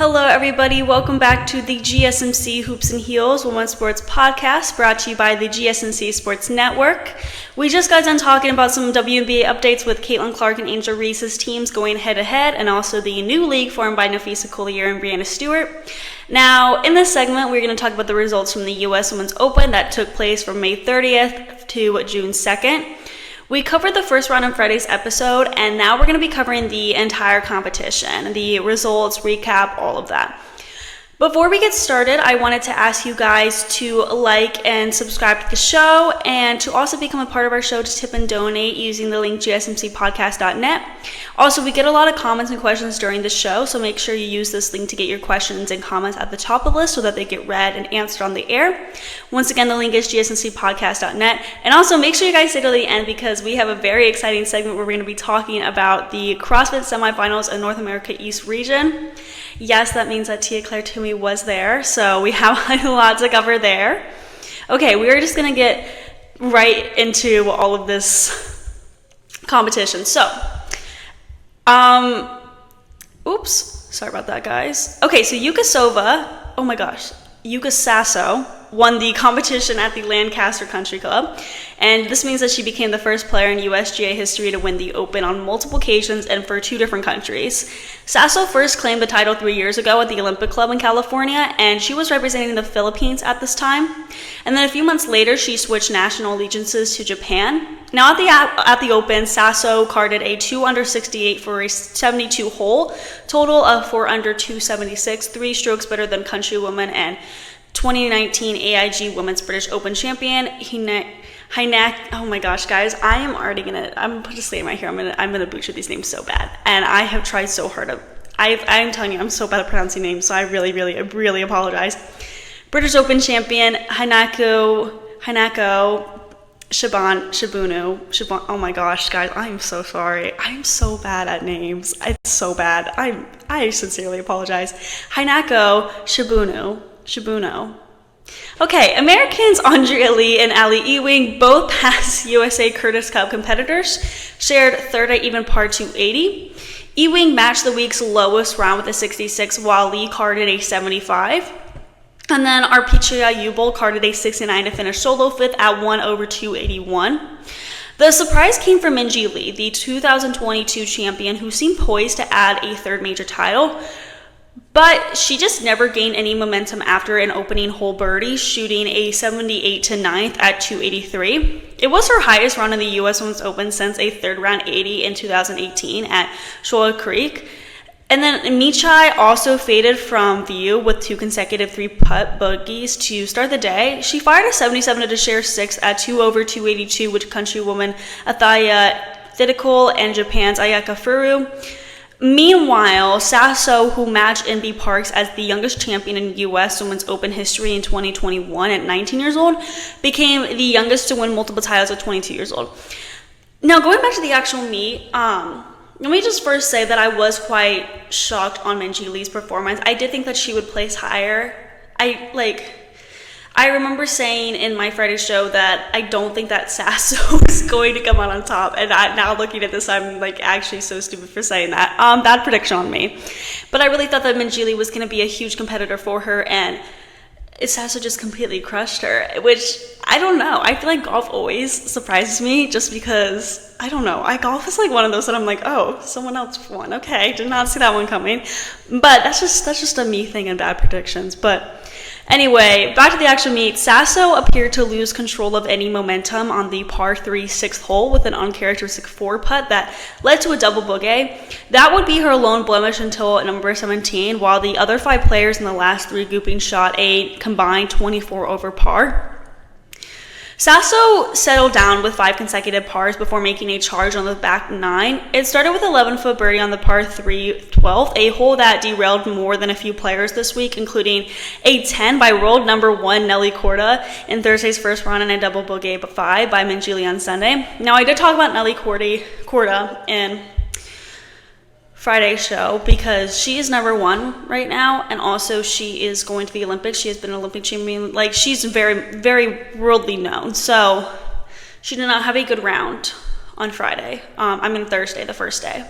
Hello everybody, welcome back to the GSMC Hoops and Heels Women's Sports Podcast, brought to you by the GSMC Sports Network. We just got done talking about some WNBA updates with Caitlin Clark and Angel Reese's teams going head-to-head, and also the new league formed by Nafisa Collier and Brianna Stewart. Now, in this segment, we're going to talk about the results from the U.S. Women's Open that took place from May 30th to June 2nd. We covered the first round in Friday's episode, and now we're going to be covering the entire competition, the results, recap, all of that. Before we get started, I wanted to ask you guys to like and subscribe to the show, and to also become a part of our show to tip and donate using the link gsmcpodcast.net. Also, we get a lot of comments and questions during the show, so make sure you use this link to get your questions and comments at the top of the list so that they get read and answered on the air. Once again, the link is gsmcpodcast.net. And also, make sure you guys stay till the end because we have a very exciting segment where we're going to be talking about the CrossFit semifinals in North America East region. Yes, that means that Tia Claire Toomey was there, so we have a lot to cover there. Okay, we're just going to get right into all of this competition. So, oops, sorry about that, guys. Okay, so Yuko Saso won the competition at the Lancaster Country Club, and this means that she became the first player in USGA history to win the Open on multiple occasions and for two different countries. Saso first claimed the title 3 years ago at the Olympic Club in California, and she was representing the Philippines at this time. And then a few months later, she switched national allegiances to Japan. Now at the Open, Saso carded a 2 under 68 for a 72 hole, total of 4 under 276, 3 strokes better than countrywoman and 2019 AIG Women's British Open champion Hainak. Oh my gosh, guys, I'm just saying right here, I'm gonna butcher these names so bad, and I have tried so hard. I'm telling you, I'm so bad at pronouncing names, so I really apologize. British Open champion Hainak Shibunu. Oh my gosh, guys, I'm so sorry. I'm so bad at names. It's so bad. I sincerely apologize. Hainak Shibunu. Okay, Americans Andrea Lee and Ali Ewing, both past USA Curtis Cup competitors, shared third at even par 280. Ewing matched the week's lowest round with a 66, while Lee carded a 75. And then Arpichia Ubel carded a 69 to finish solo fifth at 1 over 281. The surprise came from Minjee Lee, the 2022 champion, who seemed poised to add a third major title. But she just never gained any momentum after an opening hole birdie, shooting a 78 to 9th at 283. It was her highest round in the U.S. Women's Open since a third round 80 in 2018 at Shoal Creek. And then Michai also faded from view with 2 consecutive 3-putt bogeys to start the day. She fired a 77 to share 6th at 2 over 282 with countrywoman Athaya Thidikul and Japan's Ayaka Furu. Meanwhile, Saso, who matched NB Parks as the youngest champion in U.S. Women's Open history in 2021 at 19 years old, became the youngest to win multiple titles at 22 years old. Now, going back to the actual meet, let me just first say that I was quite shocked on Minjee Lee's performance. I did think that she would place higher. I remember saying in my Friday show that I don't think that Saso is going to come out on top, and now looking at this, I'm actually so stupid for saying that. Bad prediction on me. But I really thought that Minjee Lee was going to be a huge competitor for her, and Saso just completely crushed her, which, I don't know. I feel like golf always surprises me just because, I don't know. Golf is one of those that I'm like, oh, someone else won. Okay, did not see that one coming. But that's just a me thing and bad predictions. But anyway, back to the actual meet. Saso appeared to lose control of any momentum on the par 3 6th hole with an uncharacteristic 4-putt that led to a double bogey. That would be her lone blemish until number 17, while the other 5 players in the last 3 groupings shot a combined 24 over par. Saso settled down with 5 consecutive pars before making a charge on the back 9. It started with 11-foot birdie on the par 3 12th, a hole that derailed more than a few players this week, including a 10 by world number 1 Nelly Korda in Thursday's first round and a double bogey 5 by Minjee Lee on Sunday. Now, I did talk about Nelly Korda in Friday's show because she is number 1 right now, and also she is going to the Olympics. She has been an Olympic champion. She's very, very worldly known. So she did not have a good round on Friday. Thursday, the first day.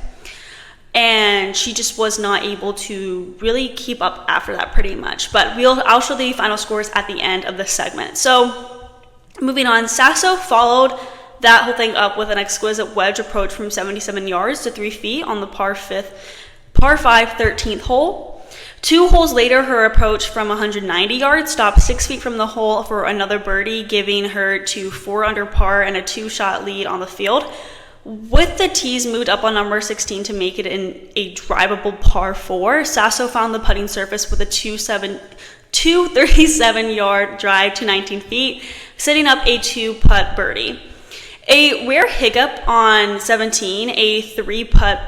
and she just was not able to really keep up after that pretty much. But I'll show the final scores at the end of this segment. So moving on, Saso followed that whole thing up with an exquisite wedge approach from 77 yards to 3 feet on the par 5 13th hole. 2 holes later, her approach from 190 yards stopped 6 feet from the hole for another birdie, giving her to 4 under par and a 2-shot lead on the field. With the tees moved up on number 16 to make it in a drivable par 4, Saso found the putting surface with a 237-yard drive to 19 feet, setting up a 2-putt birdie. A rare hiccup on 17, a 3-putt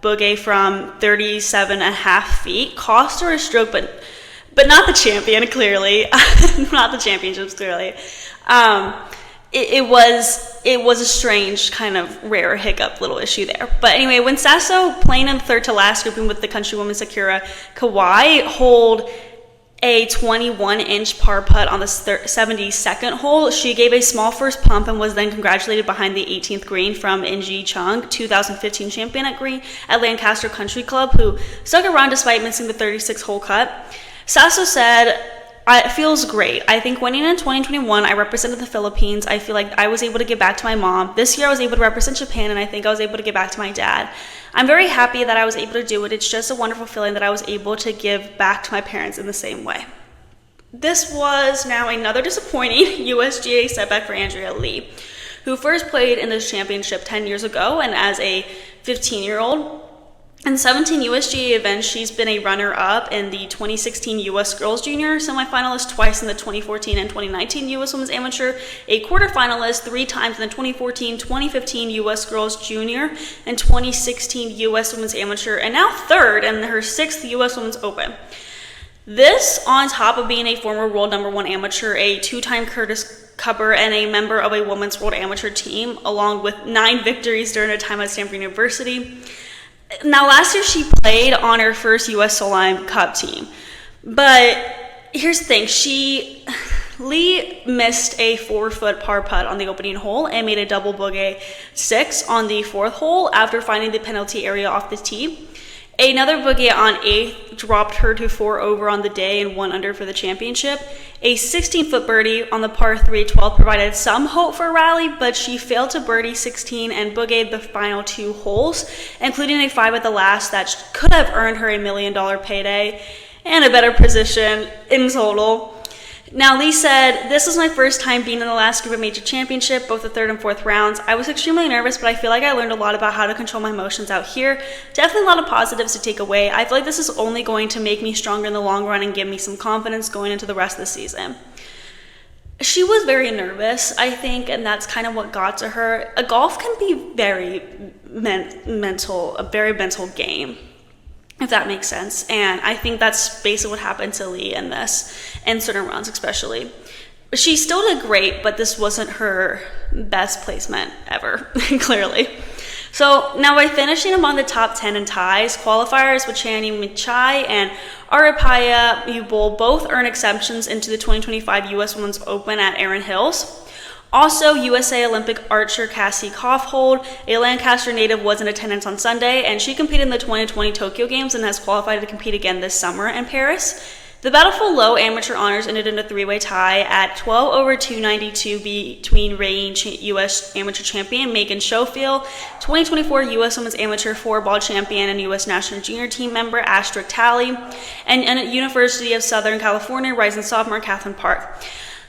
bogey from 37.5 feet, cost her a stroke, but not the champion, clearly. Not the championships, clearly. It was a strange kind of rare hiccup little issue there. But anyway, when Saso, playing in third to last, grouping with the countrywoman Sakura Kawai, holed a 21-inch par putt on the 72nd hole, she gave a small first pump and was then congratulated behind the 18th green from Inji Chung, 2015 champion at Lancaster Country Club, who stuck around despite missing the 36-hole cut. Saso said, "It feels great. I think winning in 2021, I represented the Philippines. I feel like I was able to give back to my mom. This year I was able to represent Japan, and I think I was able to give back to my dad. I'm very happy that I was able to do it. It's just a wonderful feeling that I was able to give back to my parents in the same way." This was now another disappointing USGA setback for Andrea Lee, who first played in this championship 10 years ago, and as a 15-year-old. In 17 USGA events, she's been a runner-up in the 2016 U.S. Girls Junior semifinalist, twice in the 2014 and 2019 U.S. Women's Amateur, a quarterfinalist 3 times in the 2014, 2015 U.S. Girls Junior, and 2016 U.S. Women's Amateur, and now third in her 6th U.S. Women's Open. This, on top of being a former world #1 amateur, a 2-time Curtis Cupper, and a member of a women's world amateur team, along with 9 victories during her time at Stanford University. Now, last year she played on her first U.S. Solheim Cup team, but here's the thing: Lee missed a 4-foot par putt on the opening hole and made a double bogey 6 on the 4th hole after finding the penalty area off the tee. Another bogey on 8th dropped her to 4 over on the day and 1 under for the championship. A 16-foot birdie on the par 3 12th provided some hope for a rally, but she failed to birdie 16 and bogeyed the final 2 holes, including a 5 at the last that could have earned her a $1 million payday and a better position in total. Now, Lee said, "This is my first time being in the last group of major championship, both the 3rd and 4th rounds. I was extremely nervous, but I feel like I learned a lot about how to control my emotions out here. Definitely a lot of positives to take away. I feel like this is only going to make me stronger in the long run and give me some confidence going into the rest of the season." She was very nervous, I think, and that's kind of what got to her. Golf can be very mental, a very mental game, if that makes sense. And I think that's basically what happened to Lee in this, in certain rounds especially. She still did great, but this wasn't her best placement ever, clearly. So now, by finishing among the top 10 in ties, qualifiers with Chani Michai and Aripaya Yubol both earn exemptions into the 2025 U.S. Women's Open at Erin Hills. Also, USA Olympic archer Cassie Kaufhold, a Lancaster native, was in attendance on Sunday, and she competed in the 2020 Tokyo Games and has qualified to compete again this summer in Paris. The battle for low amateur honors ended in a 3-way tie at 12 over 292 between reigning U.S. amateur champion Megan Schofield, 2024 U.S. Women's Amateur 4-ball champion and U.S. National Junior Team member Astrid Talley, and University of Southern California rising sophomore Catherine Park.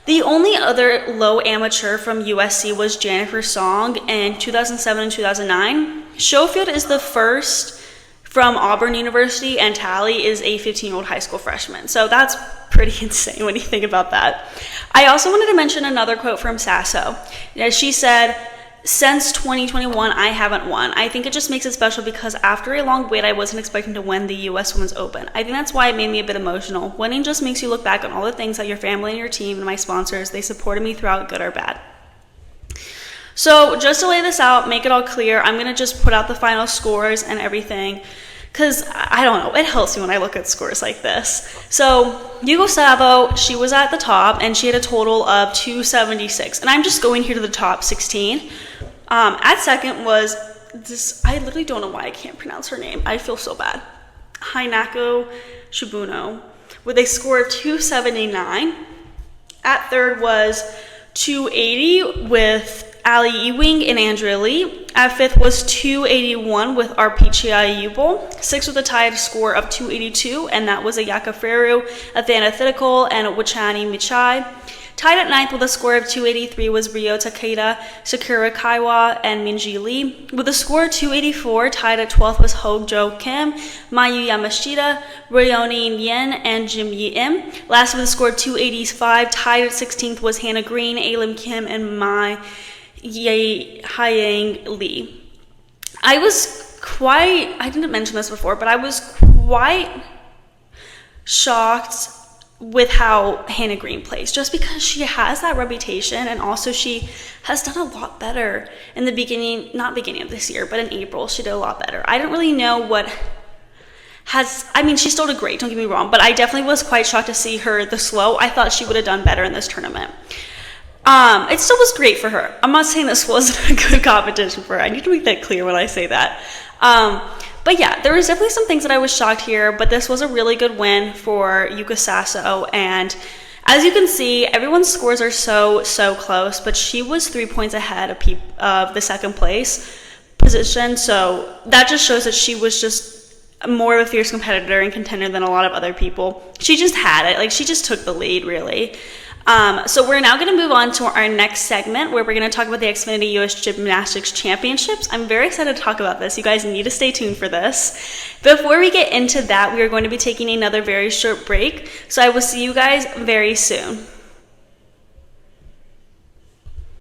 The only other low amateur from USC was Jennifer Song in 2007 and 2009. Schofield is the first from Auburn University, and Talley is a 15-year-old high school freshman. So that's pretty insane when you think about that. I also wanted to mention another quote from Saso. She said, "Since 2021, I haven't won. I think it just makes it special because after a long wait, I wasn't expecting to win the U.S. Women's Open. I think that's why it made me a bit emotional. Winning just makes you look back on all the things that your family and your team and my sponsors, they supported me throughout, good or bad." So just to lay this out, make it all clear, I'm going to just put out the final scores and everything, because I don't know, it helps me when I look at scores like this. So Yuko Savo, she was at the top, and she had a total of 276. And I'm just going here to the top 16. At second was I literally don't know why I can't pronounce her name. I feel so bad. Hinako Shibuno with a score of 279. At third was 280 with Ali Ewing and Andrea Lee. At fifth was 281 with Arpichai Yubel. Sixth with a tied score of 282, and that was Ayaka Ferru, Athena Thidikol, and Wachani Michai. Tied at ninth with a score of 283 was Ryo Takeda, Sakura Kaiwa, and Minji Lee. With a score of 284, tied at 12th was Hojo Kim, Mayu Yamashita, Ryoni Yen, and Jim Yi Im. Last with a score of 285, tied at 16th was Hannah Green, Alim Kim, and Mai Hyang Lee. I didn't mention this before, but I was quite shocked with how Hannah Green plays, just because she has that reputation, and also she has done a lot better in the not beginning of this year, but in April she did a lot better. I don't really know she still did great, don't get me wrong, but I definitely was quite shocked to see her the slow. I thought she would have done better in this tournament. It still was great for her. I'm not saying this wasn't a good competition for her. I need to make that clear when I say that. But yeah, there was definitely some things that I was shocked here, but this was a really good win for Yuko Saso. And as you can see, everyone's scores are so close, but she was 3 points ahead of the second place position. So that just shows that she was just more of a fierce competitor and contender than a lot of other people. She just had it. Like, she just took the lead, really. So we're now going to move on to our next segment, where we're going to talk about the Xfinity US Gymnastics Championships. I'm very excited to talk about this. You guys need to stay tuned for this. Before we get into that, we are going to be taking another very short break. So I will see you guys very soon.